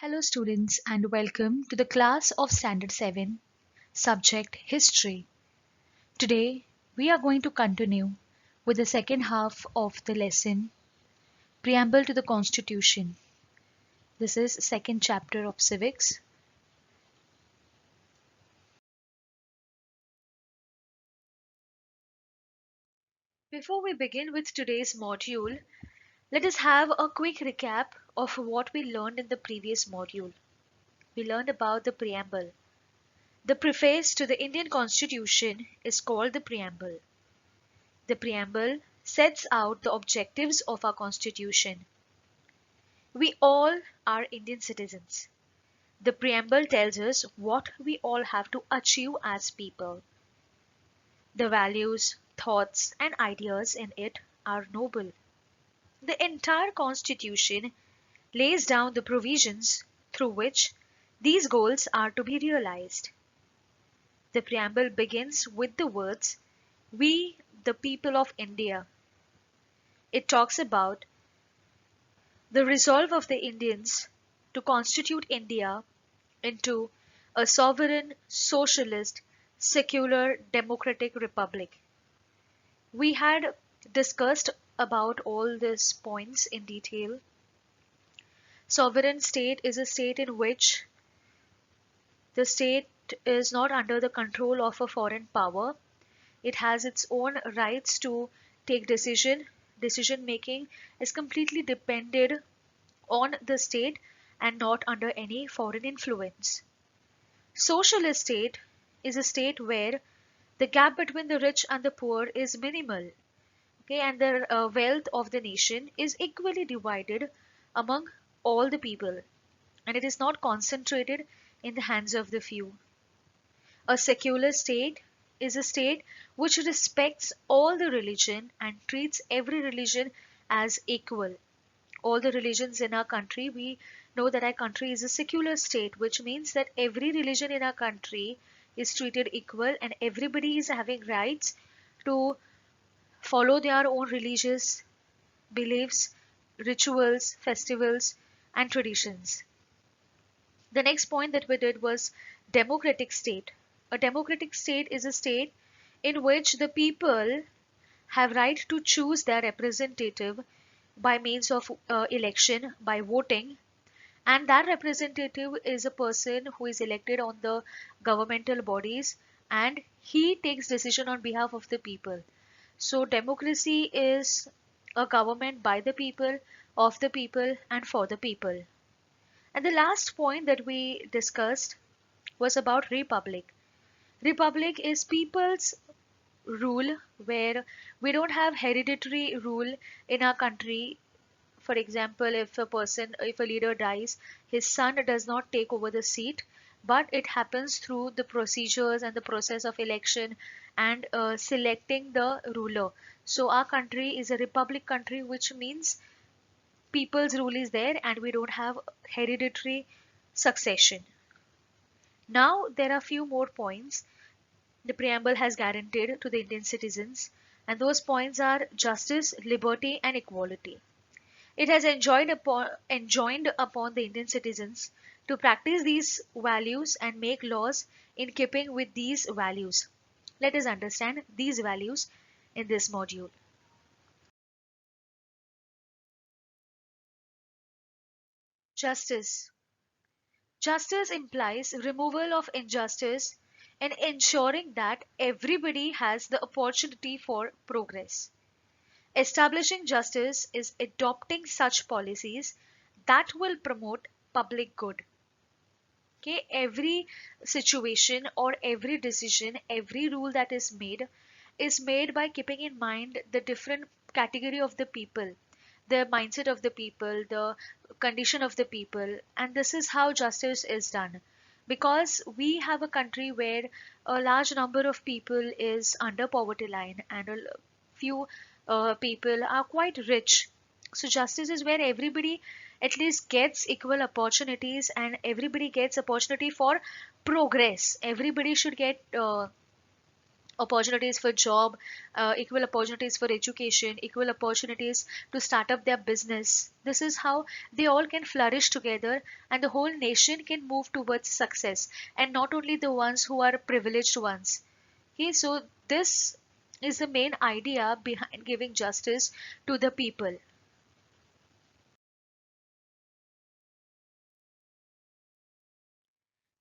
Hello students and welcome to the class of Standard 7, subject History. Today we are going to continue with the second half of the lesson, Preamble to the Constitution. This is second chapter of Civics. Before we begin with today's module, let us have a quick recap of what we learned in the previous module. We learned about the preamble. The preface to the Indian Constitution is called the preamble. The preamble sets out the objectives of our constitution. We all are Indian citizens. The preamble tells us what we all have to achieve as people. The values, thoughts, and ideas in it are noble. The entire constitution lays down the provisions through which these goals are to be realized. The preamble begins with the words, "We, the people of India." It talks about the resolve of the Indians to constitute India into a sovereign, socialist, secular, democratic republic. We had discussed about all these points in detail. Sovereign state is a state in which the state is not under the control of a foreign power. It has its own rights to take decision. Decision making is completely dependent on the state and not under any foreign influence. Socialist state is a state where the gap between the rich and the poor is minimal, okay, and the wealth of the nation is equally divided among all the people, and it is not concentrated in the hands of the few. A secular state is a state which respects all the religion and treats every religion as equal. All the religions in our country, we know that our country is a secular state, which means that every religion in our country is treated equal and everybody is having rights to follow their own religious beliefs, rituals, festivals, and traditions. The next point that we did was democratic state. A democratic state is a state in which the people have right to choose their representative by means of election, by voting, and that representative is a person who is elected on the governmental bodies and he takes decision on behalf of the people. So democracy is a government by the people, of the people, and for the people. And the last point that we discussed was about republic. Republic is people's rule where we don't have hereditary rule in our country. For example, if a leader dies, his son does not take over the seat, but it happens through the procedures and the process of election and selecting the ruler. So our country is a republic country, which means people's rule is there and we don't have hereditary succession. Now there are few more points the preamble has guaranteed to the Indian citizens, and those points are justice, liberty, and equality. It has enjoined upon the Indian citizens to practice these values and make laws in keeping with these values. Let us understand these values in this module. Justice. Justice implies removal of injustice and ensuring that everybody has the opportunity for progress. Establishing justice is adopting such policies that will promote public good. Okay, every situation or every decision, every rule that is made by keeping in mind the different category of the people, the mindset of the people, the condition of the people, and this is how justice is done. Because we have a country where a large number of people is under poverty line and a few people are quite rich. So justice is where everybody at least gets equal opportunities and everybody gets opportunity for progress. Everybody should get opportunities for job, equal opportunities for education, equal opportunities to start up their business. This is how they all can flourish together and the whole nation can move towards success, and not only the ones who are privileged ones. Okay, so this is the main idea behind giving justice to the people.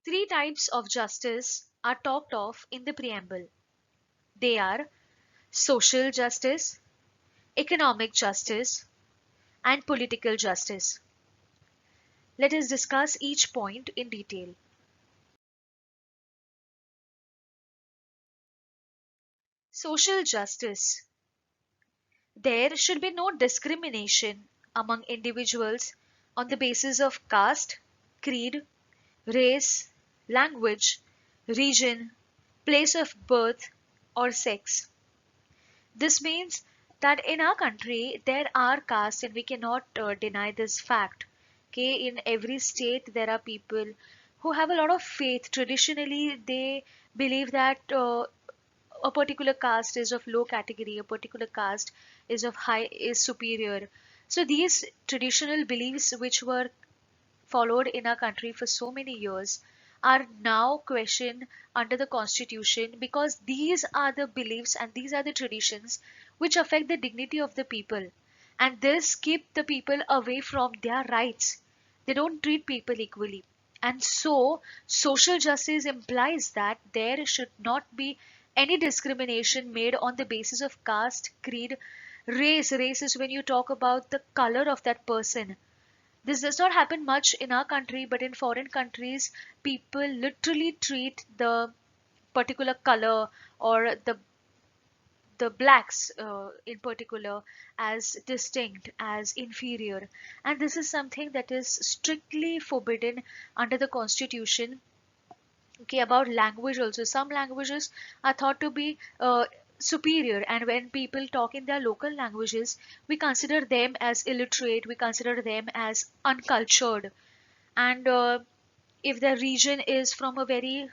Three types of justice are talked of in the preamble. They are social justice, economic justice, and political justice. Let us discuss each point in detail. Social justice. There should be no discrimination among individuals on the basis of caste, creed, race, language, region, place of birth, or sex. This means that in our country there are castes and we cannot deny this fact. Okay, in every state there are people who have a lot of faith. Traditionally, they believe that a particular caste is of low category, a particular caste is of high, is superior. So these traditional beliefs which were followed in our country for so many years are now questioned under the constitution, because these are the beliefs and these are the traditions which affect the dignity of the people, and this keep the people away from their rights. They don't treat people equally, and so social justice implies that there should not be any discrimination made on the basis of caste, creed, race is when you talk about the color of that person. This does not happen much in our country, but in foreign countries, people literally treat the particular color or the blacks in particular as distinct, as inferior, and this is something that is strictly forbidden under the constitution. Okay, about language also, some languages are thought to be superior, and when people talk in their local languages, we consider them as illiterate, we consider them as uncultured. And if the region is from a very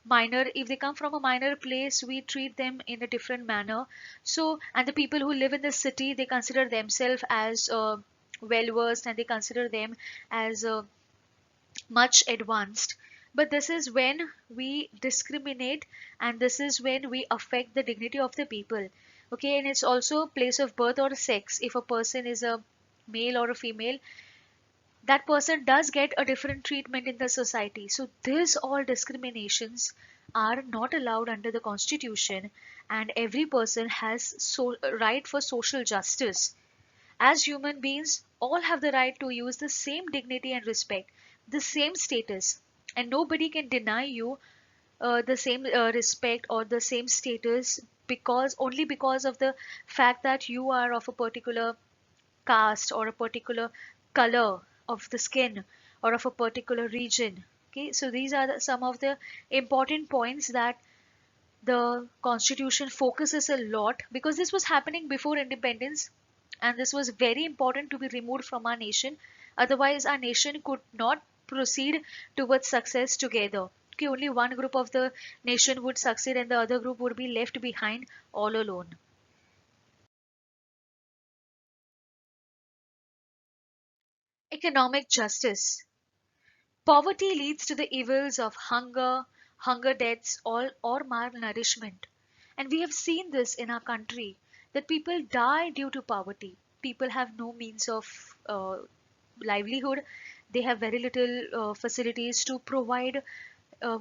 minor, if they come from a minor place, we treat them in a different manner. So, and the people who live in the city, they consider themselves as well versed, and they consider them as much advanced. But this is when we discriminate, and this is when we affect the dignity of the people. Okay, and it's also place of birth or sex. If a person is a male or a female, that person does get a different treatment in the society. So these all discriminations are not allowed under the constitution, and every person has so right for social justice. As human beings, all have the right to use the same dignity and respect, the same status, and nobody can deny you the same respect or the same status, because only because of the fact that you are of a particular caste or a particular color of the skin or of a particular region. Okay, so these are some of the important points that the constitution focuses a lot, because this was happening before independence, and this was very important to be removed from our nation. Otherwise our nation could not proceed towards success together. Okay, only one group of the nation would succeed and the other group would be left behind all alone. Economic justice. Poverty leads to the evils of hunger, hunger deaths, or malnourishment. And we have seen this in our country, that people die due to poverty. People have no means of livelihood. They have very little facilities to provide uh,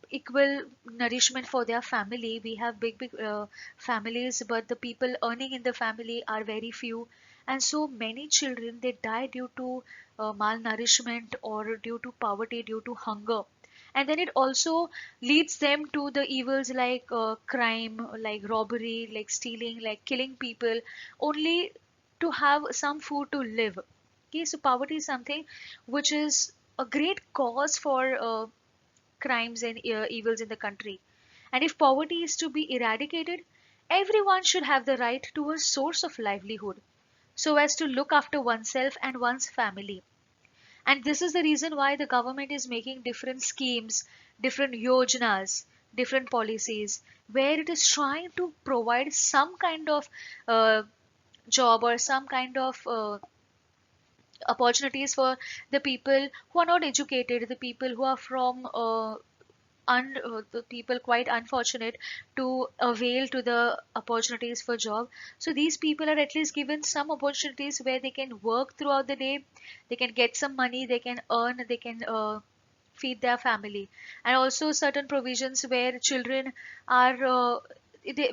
equal nourishment for their family. We have big families, but the people earning in the family are very few, and so many children they die due to malnourishment or due to poverty, due to hunger. And then it also leads them to the evils like crime, like robbery, like stealing, like killing people, only to have some food to live. Okay, so poverty is something which is a great cause for crimes and evils in the country. And if poverty is to be eradicated, everyone should have the right to a source of livelihood so as to look after oneself and one's family. And this is the reason why the government is making different schemes, different yojanas different policies where it is trying to provide some kind of uh, job or some kind of opportunities for the people who are not educated, the people who are from the people quite unfortunate to avail to the opportunities for job. So these people are at least given some opportunities where they can work throughout the day, they can get some money, they can earn, they can feed their family. And also certain provisions where children are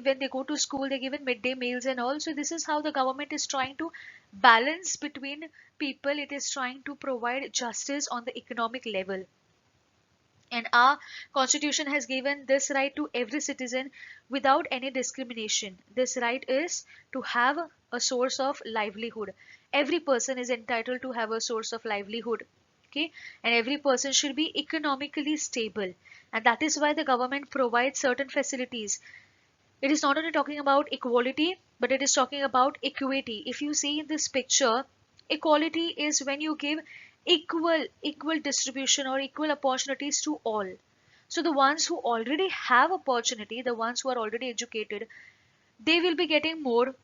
when they go to school they're given midday meals and all. So this is how the government is trying to balance between people, it is trying to provide justice on the economic level. And our constitution has given this right to every citizen without any discrimination. This right is to have a source of livelihood. Every person is entitled to have a source of livelihood. Okay, and every person should be economically stable. And that is why the government provides certain facilities. It is not only talking about equality, but it is talking about equity. If you see in this picture, equality is when you give equal distribution or equal opportunities to all. So the ones who already have opportunity, the ones who are already educated, they will be getting more.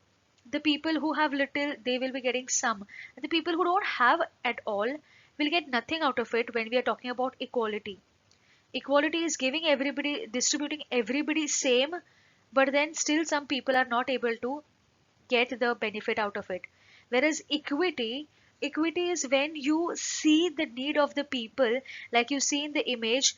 The people who have little, they will be getting some. And the people who don't have at all will get nothing out of it when we are talking about equality. Equality is giving everybody, distributing everybody same, but then still some people are not able to get the benefit out of it. Whereas equity is when you see the need of the people, like you see in the image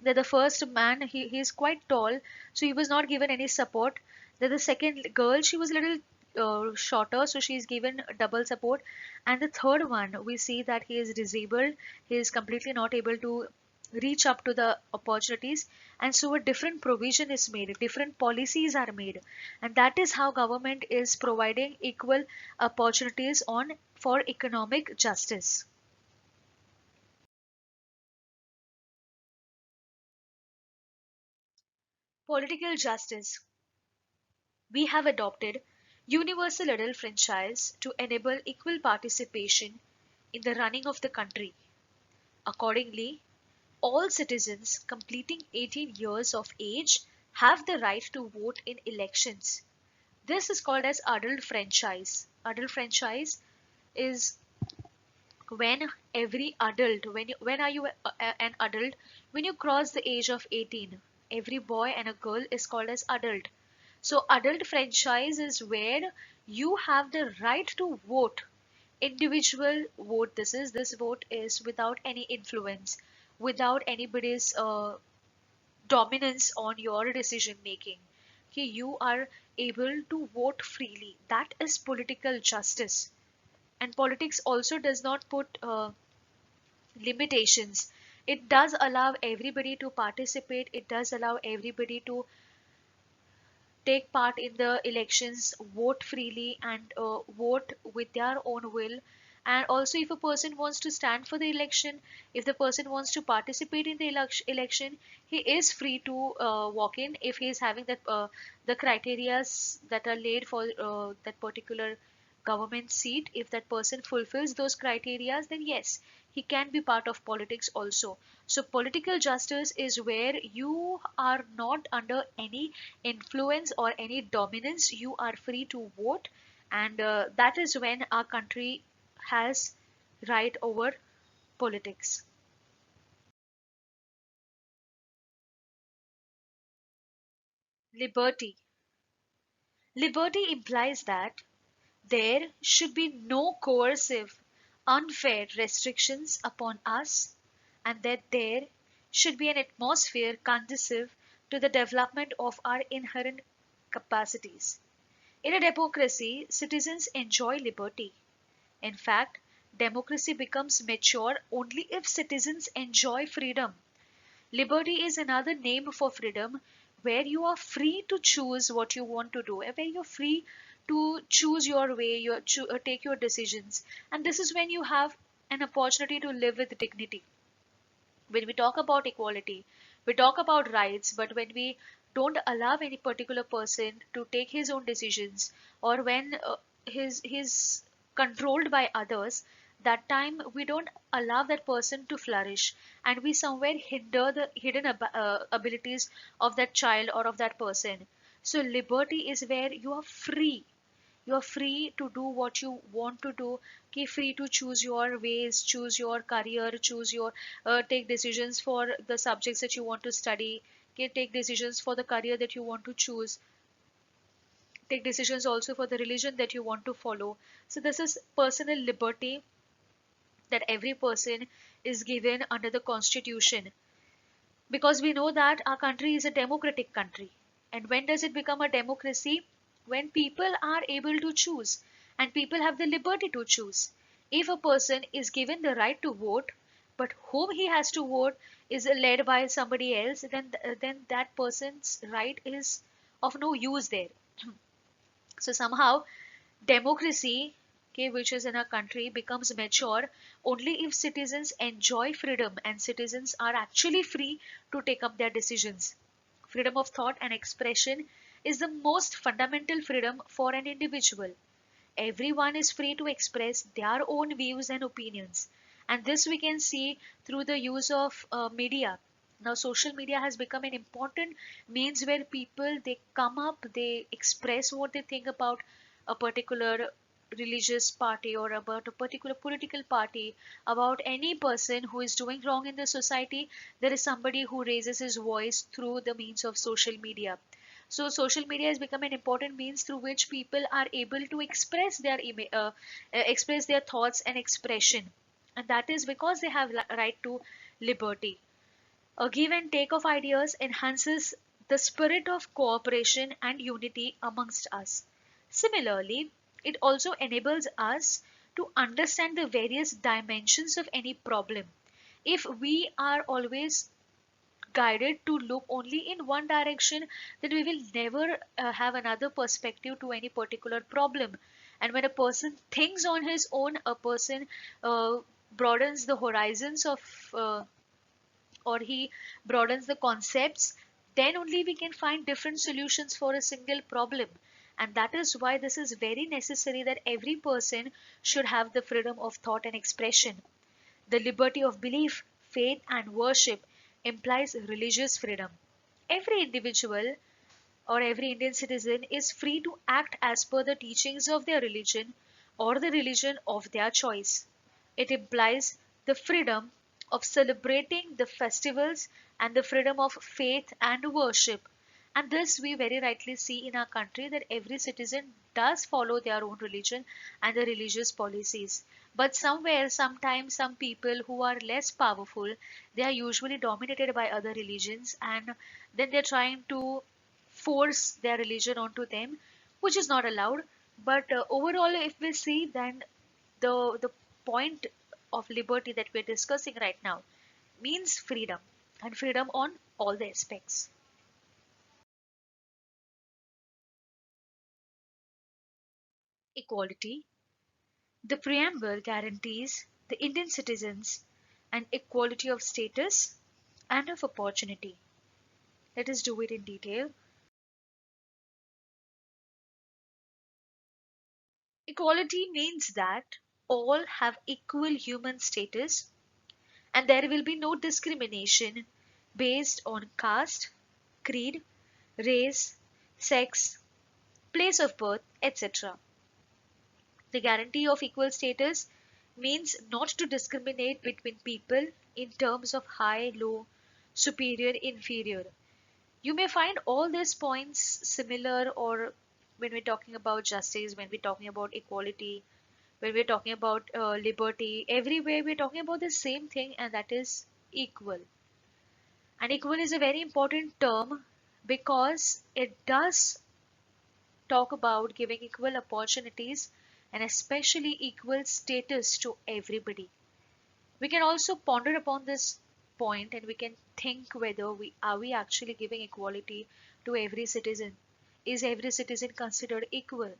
that the first man, he is quite tall, so he was not given any support. Then the second girl, she was a little shorter, so she is given double support. And the third one, we see that he is disabled, he is completely not able to reach up to the opportunities. And so a different provision is made, different policies are made, and that is how government is providing equal opportunities on for economic justice. Political justice. We have adopted universal adult franchise to enable equal participation in the running of the country. Accordingly, all citizens completing 18 years of age have the right to vote in elections. This is called as adult franchise. Adult franchise is when every adult, when are you an adult? When you cross the age of 18, every boy and a girl is called as adult. So adult franchise is where you have the right to vote. Individual vote. This vote is without any influence, without anybody's dominance on your decision making. Okay, you are able to vote freely. That is political justice. And politics also does not put limitations. It does allow everybody to participate. It does allow everybody to take part in the elections, vote freely, and vote with their own will. And also, if a person wants to stand for the election, if the person wants to participate in the election, he is free to walk in if he is having that the criterias that are laid for that particular government seat. If that person fulfills those criterias, then yes, he can be part of politics also. So political justice is where you are not under any influence or any dominance, you are free to vote. And that is when our country has right over politics. Liberty. Liberty implies that there should be no coercive, unfair restrictions upon us, and that there should be an atmosphere conducive to the development of our inherent capacities. In a democracy, citizens enjoy liberty. In fact, democracy becomes mature only if citizens enjoy freedom. Liberty is another name for freedom, where you are free to choose what you want to do, where you're free to choose your way, take your decisions. And this is when you have an opportunity to live with dignity. When we talk about equality, we talk about rights, but when we don't allow any particular person to take his own decisions, or when he's controlled by others, that time we don't allow that person to flourish, and we somewhere hinder the hidden abilities of that child or of that person. So liberty is where you are free. You are free to do what you want to do. Okay, free to choose your ways, choose your career, choose your take decisions for the subjects that you want to study. Okay, take decisions for the career that you want to choose, take decisions also for the religion that you want to follow. So this is personal liberty that every person is given under the constitution, because we know that our country is a democratic country. And when does it become a democracy? When people are able to choose, and people have the liberty to choose. If a person is given the right to vote, but whom he has to vote is led by somebody else, then that person's right is of no use there. So somehow democracy, okay, which is in our country, becomes mature only if citizens enjoy freedom and citizens are actually free to take up their decisions. Freedom of thought and expression is the most fundamental freedom for an individual. Everyone is free to express their own views and opinions, and this we can see through the use of media. Now social media has become an important means where people, they come up, they express what they think about a particular religious party or about a particular political party, about any person who is doing wrong in the society. There is somebody who raises his voice through the means of social media. So social media has become an important means through which people are able to express their express their thoughts and expression, and that is because they have right to liberty. A give and take of ideas enhances the spirit of cooperation and unity amongst us. Similarly, it also enables us to understand the various dimensions of any problem. If we are always guided to look only in one direction, then we will never have another perspective to any particular problem. And when a person thinks on his own, a person uh, broadens the horizons of, or he broadens the concepts, then only we can find different solutions for a single problem. And that is why this is very necessary that every person should have the freedom of thought and expression. The liberty of belief, faith, and worship implies religious freedom. Every individual or every Indian citizen is free to act as per the teachings of their religion or the religion of their choice. It implies the freedom of celebrating the festivals and the freedom of faith and worship. And this we very rightly see in our country, that every citizen does follow their own religion and the religious policies. But somewhere, sometimes, some people who are less powerful, they are usually dominated by other religions, and then they're trying to force their religion onto them, which is not allowed. But overall, if we see, then the point of liberty that we're discussing right now means freedom, and freedom on all the aspects. Equality. The preamble guarantees the Indian citizens an equality of status and of opportunity. Let us do it in detail. Equality means that all have equal human status, and there will be no discrimination based on caste, creed, race, sex, place of birth, etc. The guarantee of equal status means not to discriminate between people in terms of high, low, superior, inferior. You may find all these points similar, or when we're talking about justice, when we're talking about equality, when we're talking about liberty, everywhere we're talking about the same thing, and that is equal. And equal is a very important term because it does talk about giving equal opportunities and especially equal status to everybody. We can also ponder upon this point, and we can think whether we actually giving equality to every citizen. Is every citizen considered equal?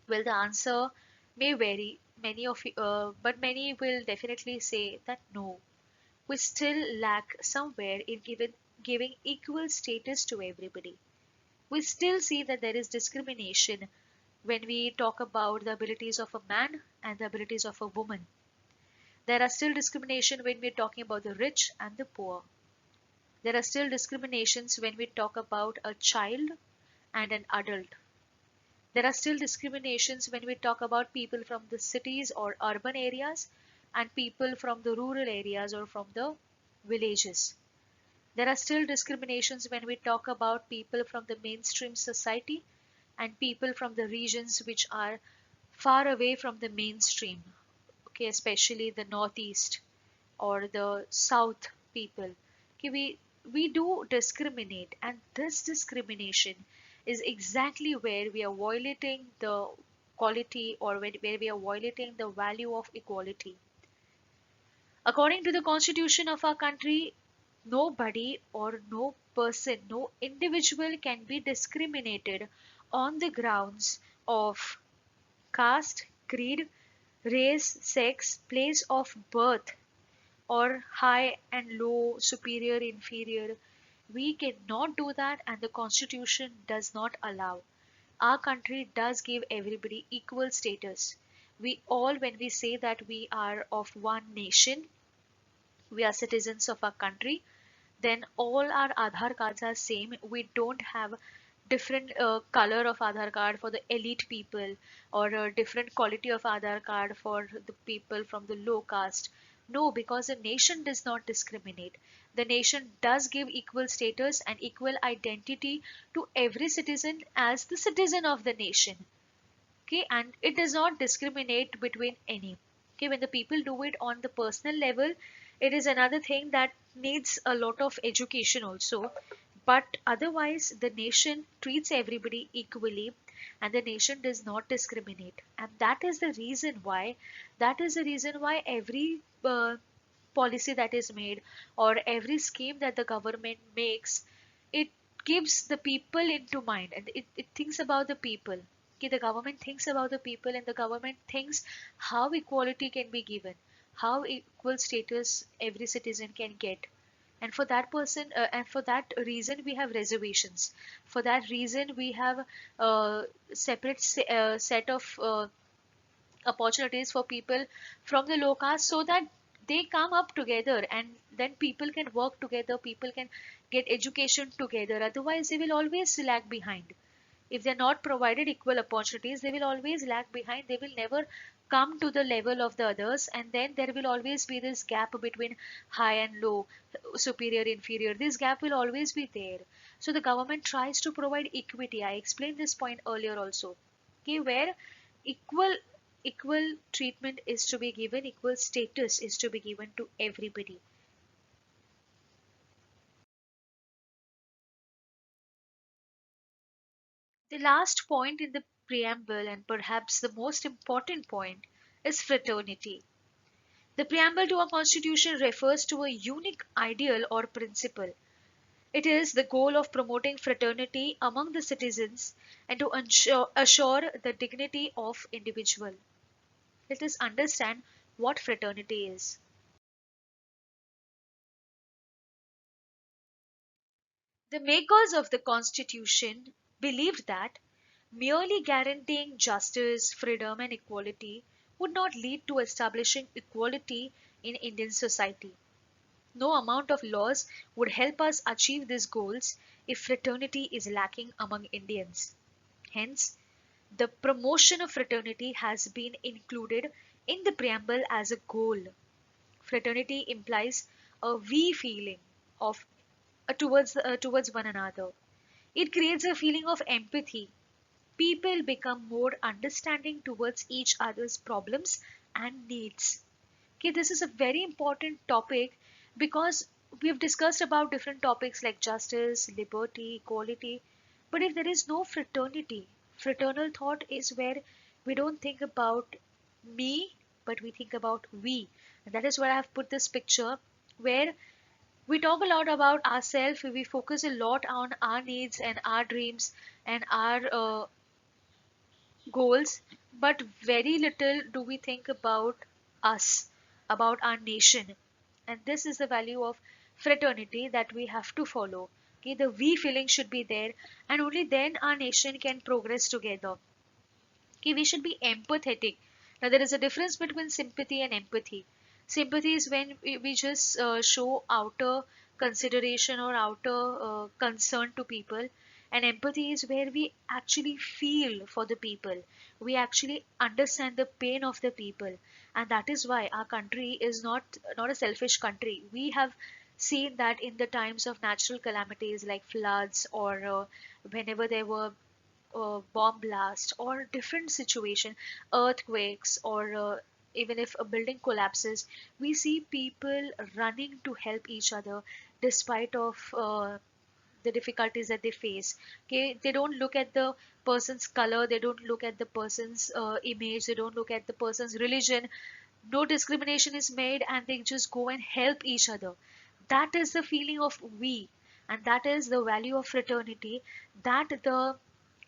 Well, the answer may vary. But many will definitely say that no. We still lack somewhere in giving equal status to everybody. We still see that there is discrimination when we talk about the abilities of a man and the abilities of a woman. There are still discrimination when we're talking about the rich and the poor. There are still discriminations when we talk about a child and an adult. There are still discriminations when we talk about people from the cities or urban areas and people from the rural areas or from the villages. There are still discriminations when we talk about people from the mainstream society and people from the regions which are far away from the mainstream, okay, especially the northeast or the south people. Okay, we do discriminate, and this discrimination is exactly where we are violating the quality, or where we are violating the value of equality. According to the constitution of our country, nobody or no person, no individual can be discriminated on the grounds of caste, creed, race, sex, place of birth, or high and low, superior, inferior. We cannot do that, and the constitution does not allow. Our country does give everybody equal status. We all, when we say that we are of one nation, we are citizens of our country, then all our Aadhaar cards are same. We don't have different color of Aadhaar card for the elite people, or a different quality of Aadhaar card for the people from the low caste. No, because the nation does not discriminate. The nation does give equal status and equal identity to every citizen as the citizen of the nation. Okay, and it does not discriminate between any. Okay, when the people do it on the personal level, it is another thing that needs a lot of education also, but otherwise the nation treats everybody equally, and the nation does not discriminate. And that is the reason why every policy that is made, or every scheme that the government makes, it gives the people into mind, and it thinks about the people. Okay, the government thinks about the people, and the government thinks how equality can be given, how equal status every citizen can get. And for that person, and for that reason we have reservations. For that reason we have separate set of opportunities for people from the low caste, so that they come up together, and then people can work together, people can get education together. Otherwise they will always lag behind. If they're not provided equal opportunities, they will always lag behind. They will never come to the level of the others, and then there will always be this gap between high and low, superior, inferior. This gap will always be there. So the government tries to provide equity. I explained this point earlier also. Okay, where equal equal treatment is to be given, equal status is to be given to everybody. The last point in the preamble, and perhaps the most important point, is fraternity. The preamble to our constitution refers to a unique ideal or principle. It is the goal of promoting fraternity among the citizens and to assure the dignity of individual. Let us understand what fraternity is. The makers of the constitution believed that merely guaranteeing justice, freedom, and equality would not lead to establishing equality in Indian society. No amount of laws would help us achieve these goals if fraternity is lacking among Indians. Hence, the promotion of fraternity has been included in the preamble as a goal. Fraternity implies a we feeling of towards one another. It creates a feeling of empathy. People become more understanding towards each other's problems and needs. Okay, this is a very important topic, because we've discussed about different topics like justice, liberty, equality. But if there is no fraternity, fraternal thought is where we don't think about me, but we think about we. And that is why I have put this picture, where we talk a lot about ourselves, we focus a lot on our needs and our dreams and our goals, but very little do we think about us, about our nation. And this is the value of fraternity that we have to follow. Okay, the we feeling should be there, and only then our nation can progress together. Okay, we should be empathetic. Now, there is a difference between sympathy and empathy. Sympathy is when we just show outer consideration or outer concern to people, and empathy is where we actually feel for the people. We actually understand the pain of the people, and that is why our country is not a selfish country. We have seen that in the times of natural calamities like floods, or whenever there were bomb blast or different situation, earthquakes, or even if a building collapses, we see people running to help each other despite of the difficulties that they face. Okay, they don't look at the person's color, they don't look at the person's image, they don't look at the person's religion. No discrimination is made, and they just go and help each other. That is the feeling of we, and that is the value of fraternity that the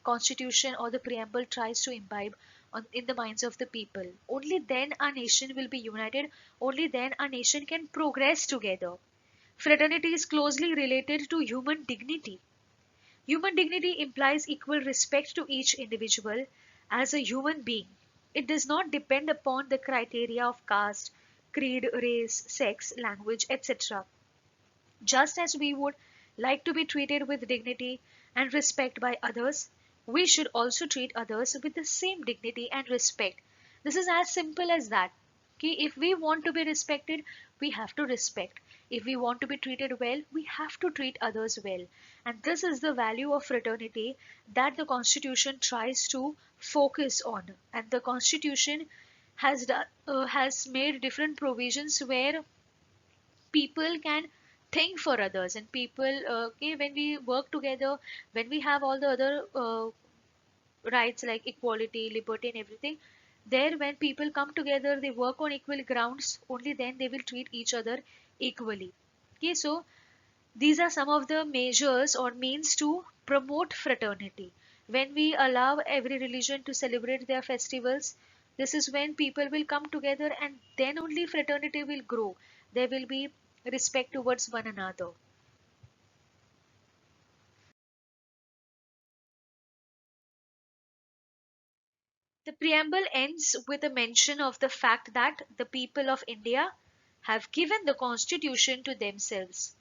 constitution or the preamble tries to imbibe in the minds of the people. Only then a nation will be united, only then a nation can progress together. Fraternity is closely related to human dignity. Human dignity implies equal respect to each individual as a human being. It does not depend upon the criteria of caste, creed, race, sex, language, etc. Just as we would like to be treated with dignity and respect by others, we should also treat others with the same dignity and respect. This is as simple as that. Okay, if we want to be respected, we have to respect. If we want to be treated well, we have to treat others well. And this is the value of fraternity that the Constitution tries to focus on. And the Constitution has made different provisions where people can think for others, and people, okay, when we work together, when we have all the other rights like equality, liberty, and everything, there when people come together, they work on equal grounds, only then they will treat each other equally. Okay, so these are some of the measures or means to promote fraternity. When we allow every religion to celebrate their festivals, this is when people will come together, and then only fraternity will grow. There will be respect towards one another. The preamble ends with a mention of the fact that the people of India have given the constitution to themselves.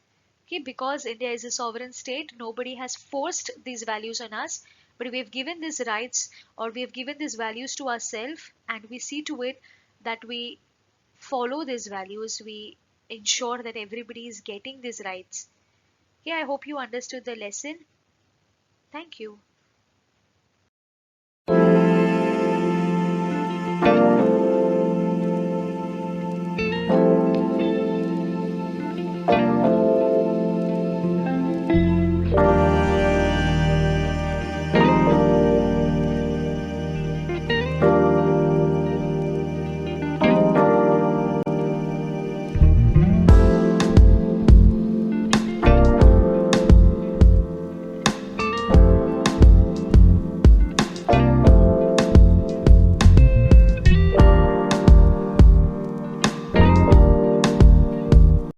Okay, because India is a sovereign state, nobody has forced these values on us, but we have given these rights or we have given these values to ourselves, and we see to it that we follow these values, we ensure that everybody is getting these rights. Okay, I hope you understood the lesson. Thank you.